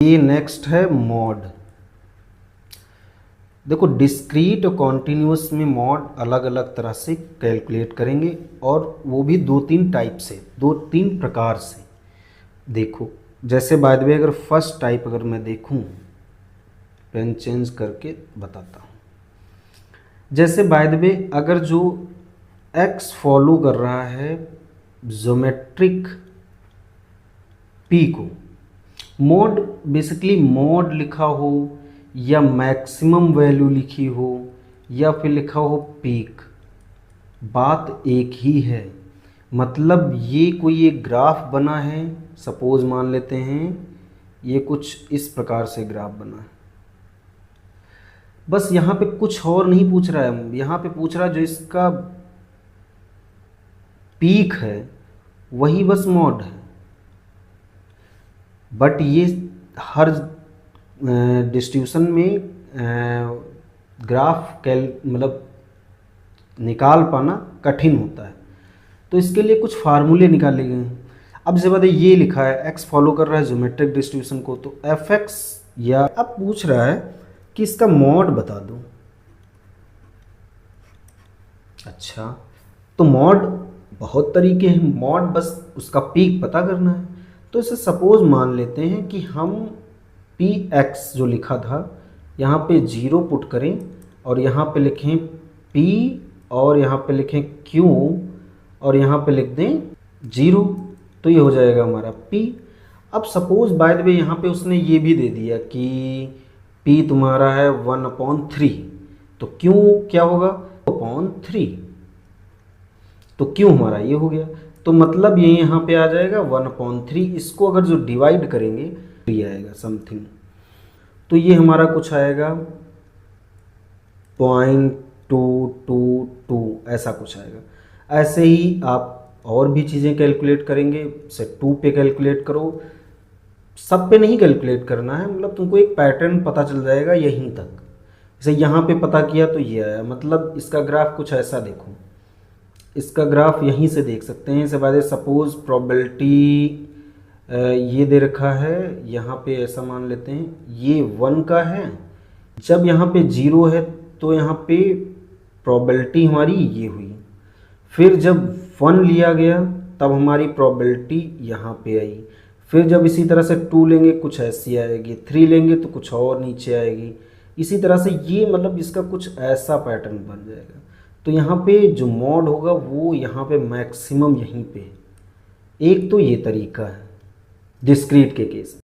ये नेक्स्ट है मॉड। देखो डिस्क्रीट और कॉन्टिन्यूस में मॉड अलग अलग तरह से कैलकुलेट करेंगे, और वो भी दो तीन टाइप से, दो तीन प्रकार से। देखो जैसे बाय द वे अगर फर्स्ट टाइप अगर मैं देखूं, पेन चेंज करके बताता हूँ। जैसे बाय द वे अगर जो x फॉलो कर रहा है ज्योमेट्रिक p को, मॉड बेसिकली मॉड लिखा हो या मैक्सिमम वैल्यू लिखी हो या फिर लिखा हो पीक, बात एक ही है। मतलब ये कोई एक ग्राफ बना है, सपोज मान लेते हैं ये कुछ इस प्रकार से ग्राफ बना है, बस यहाँ पे कुछ और नहीं पूछ रहा है, यहाँ पे पूछ रहा है जो इसका पीक है वही बस मॉड है। बट ये हर डिस्ट्रीब्यूशन में ग्राफ मतलब निकाल पाना कठिन होता है, तो इसके लिए कुछ फार्मूले निकाले गए हैं। अब जैसे बात है ये लिखा है x फॉलो कर रहा है ज्योमेट्रिक डिस्ट्रीब्यूशन को, तो fx, या अब पूछ रहा है कि इसका मॉड बता दो। अच्छा, तो मॉड बहुत तरीके हैं, मॉड बस उसका पीक पता करना है। तो इसे सपोज मान लेते हैं कि हम px जो लिखा था यहाँ पे 0 पुट करें, और यहाँ पे लिखें p, और यहाँ पे लिखें q, और यहाँ पे लिख दें 0, तो ये हो जाएगा हमारा p। अब सपोज बाय द वे यहाँ पे उसने ये भी दे दिया कि p तुम्हारा है 1/3, तो q क्या होगा 1/3, तो q हमारा ये हो गया। तो मतलब ये यहाँ पे आ जाएगा 1/3। इसको अगर जो डिवाइड करेंगे तो ये आएगा समथिंग, तो ये हमारा कुछ आएगा 0.222 ऐसा कुछ आएगा। ऐसे ही आप और भी चीज़ें कैलकुलेट करेंगे, से 2 पे कैलकुलेट करो, सब पे नहीं कैलकुलेट करना है, मतलब तुमको एक पैटर्न पता चल जाएगा यहीं तक। जैसे यहाँ पे पता किया तो ये आया, मतलब इसका ग्राफ कुछ ऐसा देखो, इसका ग्राफ यहीं से देख सकते हैं। इसे बाद सपोज प्रोबेबिलिटी ये दे रखा है, यहाँ पे ऐसा मान लेते हैं ये 1 का है, जब यहाँ पे 0 है तो यहाँ पे प्रोबेबिलिटी हमारी ये हुई, फिर जब 1 लिया गया तब हमारी प्रोबेबिलिटी यहाँ पे आई, फिर जब इसी तरह से 2 लेंगे कुछ ऐसी आएगी, 3 लेंगे तो कुछ और नीचे आएगी, इसी तरह से ये मतलब इसका कुछ ऐसा पैटर्न बन जाएगा। तो यहाँ पे जो मॉड होगा वो यहाँ पे मैक्सिमम यहीं पे। एक तो ये तरीका है डिस्क्रीट के केस में।